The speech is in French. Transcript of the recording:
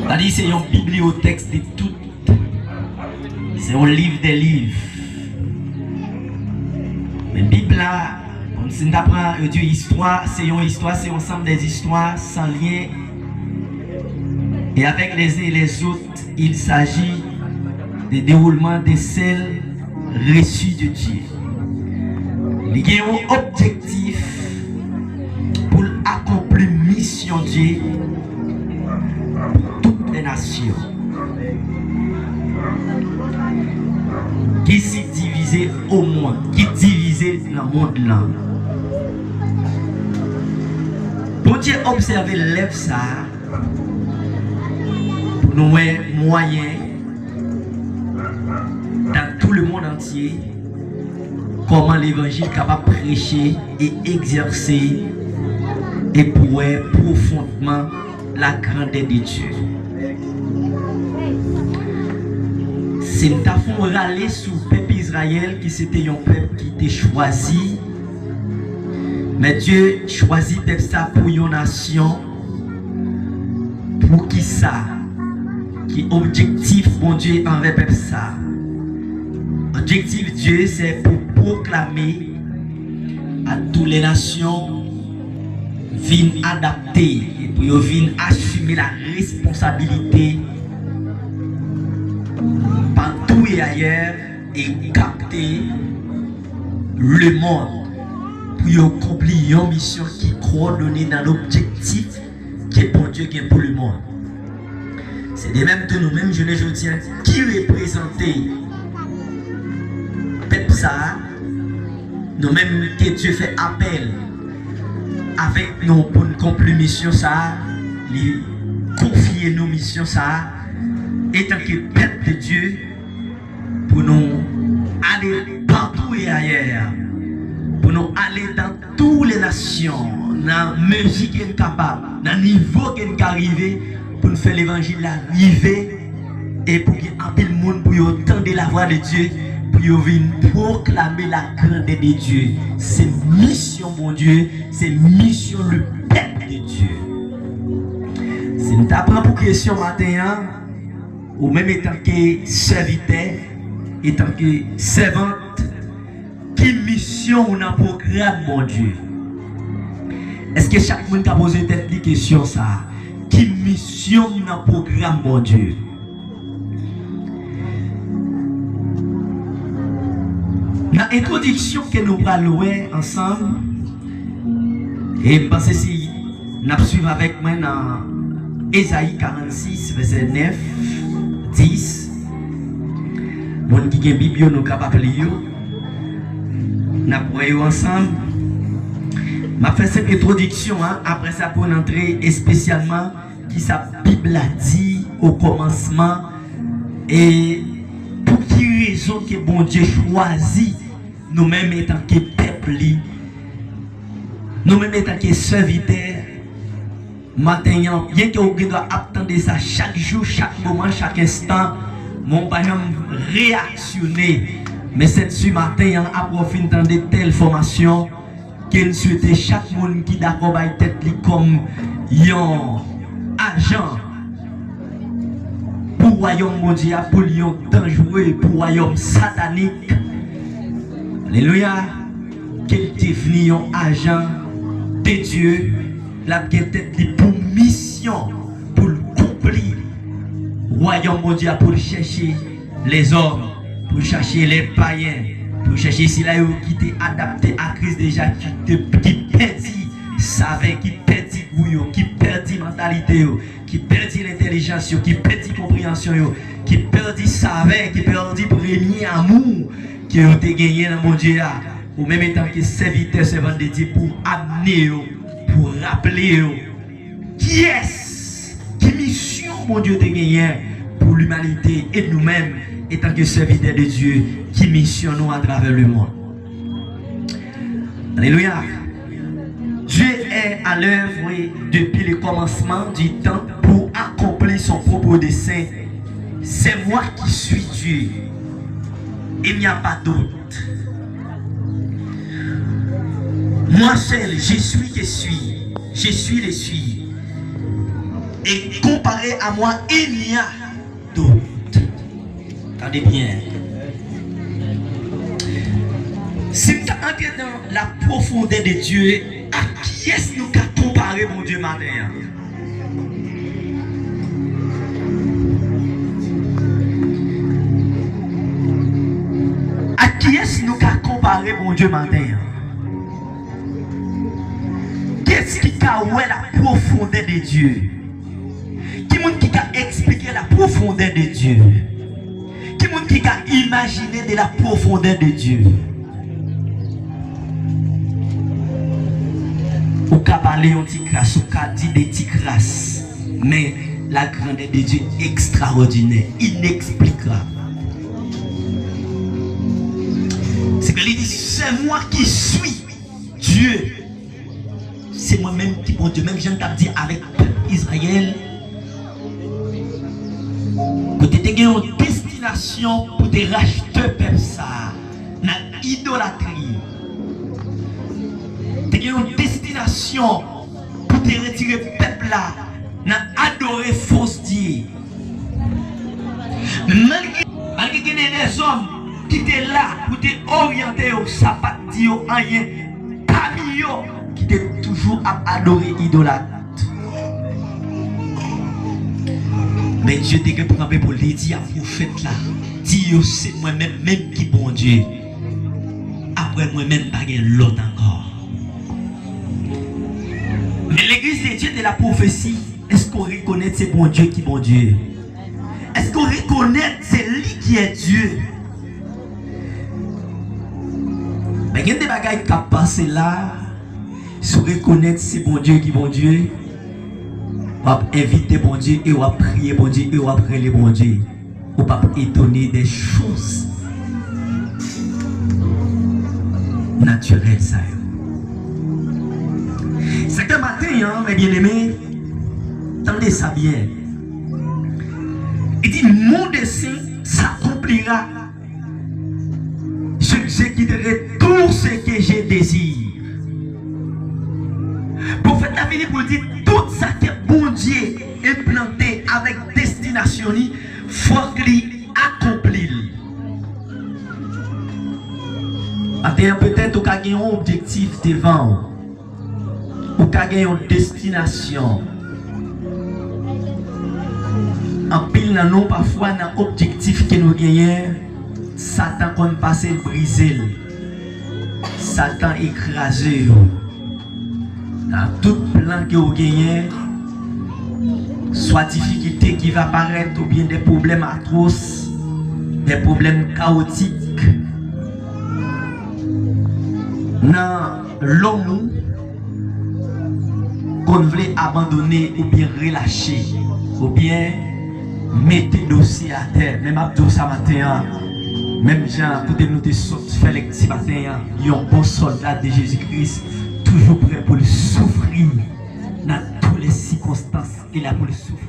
C'est-à-dire c'est une bibliothèque de tout. C'est un livre des livres. Mais la Bible là, si on apprend Dieu histoire, c'est une histoire, c'est ensemble des histoires sans lien. Et avec les uns et les autres, il s'agit du déroulement des celles reçues de Dieu. Il y a un objectif pour accomplir mission de Dieu pour toutes les nations. Qui s'est divisé au monde, qui divisé dans le monde là. Pour Dieu observer l'œuvre ça, pour nous moyens dans tout le monde entier, comment l'évangile est capable de prêcher et exercer et pour profondément la grandeur de Dieu. C'est une façon de râler sur le peuple Israël qui c'était un peuple qui était choisi. Mais Dieu choisit peuple ça pour une nation. Pour qui ça? Qui objectif mon Dieu envers peuple ça? Objectif Dieu c'est pour proclamer à toutes les nations viennent adapter et pour viennent assumer la responsabilité partout et ailleurs et capter le monde pour accomplir une mission qui est coordonnée dans l'objectif qui est pour Dieu qui est pour le monde. C'est de même que nous-mêmes, je le tiens, qui représentait peuple ça, nous-mêmes que Dieu fait appel avec nous pour une accomplir mission ça, lui confier nos missions ça, étant que peuple de Dieu, pour nous aller partout et ailleurs, pour nous aller dans toutes les nations, dans la musique qui est capable, dans le niveau qui est arrivé, pour nous faire l'évangile arriver et pour qu'il y ait un peu de monde pour entendre la voix de Dieu, pour venir proclamer la grandeur de Dieu. C'est mission, mon Dieu, c'est mission le peuple de Dieu. Si nous t'apprends pour question matin, ou même étant que serviteur, étant que servante, qui mission on a programme, mon Dieu? Est-ce que chaque monde a posé cette question ça? Qui mission on a programme, mon Dieu? Dans l'introduction que nous allons ensemble, et je pense que si nous suivons avec moi dans Ésaïe 46, verset 9, 10, mon qui a une Bible, nous capable de lire. Nous voyons ensemble. Je fait cette introduction, après ça pour entrer spécialement qui sa Bible a dit au commencement et pour qui raison que bon Dieu choisit nous-mêmes étant que peuple, nous-mêmes étant que serviteurs, maintenant, bien que vous doit attendre ça chaque jour, chaque moment, chaque instant, mon père réactionner. Mais ce matin, à profiter de telles formations, qu'il souhaite chaque monde qui d'accord avec tête comme un agent pour le royaume mondial, pour le dangereux, pour le royaume satanique. Alléluia. Qu'il devienne un agent de Dieu, la tête pour mission, pour accomplir le royaume mondial, pour chercher les hommes, pour chercher les païens, pour chercher si là qui t'est adapté à Christ déjà, qui perdit savait, qui perdit bouillon, qui perdit mentalité, qui perdit l'intelligence, qui perdit compréhension, qui perdit savait, qui perdit premier amour qui ont été gagné dans mon Dieu, ou même étant que serviteur, servant de Dieu pour amener, pour rappeler qui est, qui mission mon Dieu t'a gagné pour l'humanité et nous-mêmes étant que serviteurs de Dieu qui missionnons à travers le monde. Alléluia. Dieu est à l'œuvre depuis le commencement du temps pour accomplir son propre dessein. C'est moi qui suis Dieu. Il n'y a pas d'autre. Moi seul, je suis qui suis. Je suis le suis. Et comparé à moi, il n'y a d'autre. Attendez bien. Si nous entrons dans la profondeur de Dieu, à qui est-ce que nous avons comparé mon Dieu matin? À qui est-ce que nous avons comparé mon Dieu matin? Qu'est-ce qui a oué la profondeur de Dieu? Qui a expliqué la profondeur de Dieu? Qui a imaginé de la profondeur de Dieu? Ou qu'a parlé un petit crasse, ou qu'a dit des petits crasses. Mais la grandeur de Dieu est extraordinaire, inexplicable. C'est que il dit, c'est moi qui suis Dieu. C'est moi-même qui bon Dieu. Même Jean t'a dit avec Israël. Pour te donner une destination pour te racheter peuple ça. Dans l'idolâtrie. Tu as une destination pour te retirer peuple là. Dans adorer fausse Dieu. Malgré qu'il y ait des hommes qui étaient là pour te orienter au sabbat Dieu en rien. Parmi eux qui étaient toujours à adorer idolâtre. Mais Dieu t'a préparé pour les dire à prophète là. Dieu c'est moi-même même qui bon Dieu. Après moi-même pas l'autre encore. Mais l'église de Dieu de la prophétie, est-ce qu'on reconnaît c'est bon Dieu qui bon Dieu? Est-ce qu'on reconnaît c'est lui qui est Dieu? Mais il y a des bagailles qui passent là. Si on reconnaît c'est bon Dieu qui bon Dieu, on va inviter bon Dieu et on va prier bon Dieu et on va prier bon Dieu. On va étonner des choses naturelles ça. C'est que matin, hein, mes bien-aimés, attendez ça bien. Il dit, mon dessein s'accomplira. J'exécuterai tout ce que je désire. Prophète a venu pour dire, tout ça que bon Dieu implanté avec destination, il faut qu'il accomplisse. Peut-être qu'il y a un objectif devant. Ou qu'il y a une destination. En pile, non, parfois, dans l'objectif que nous gagnons, Satan qu'on passe briser. Satan écrasé. Dans tout plan que vous gagnez, soit difficulté qui va apparaître ou bien des problèmes atroces, des problèmes chaotiques. Dans l'homme qu'on voulait abandonner ou bien relâcher ou bien mettre dossier à terre. Même Abdou ça matin, même Jean, pour nous te faire les petits matins, il y a un bon soldat de Jésus-Christ, toujours prêt pour le souffrir dans toutes les circonstances qu'il a pour le souffrir.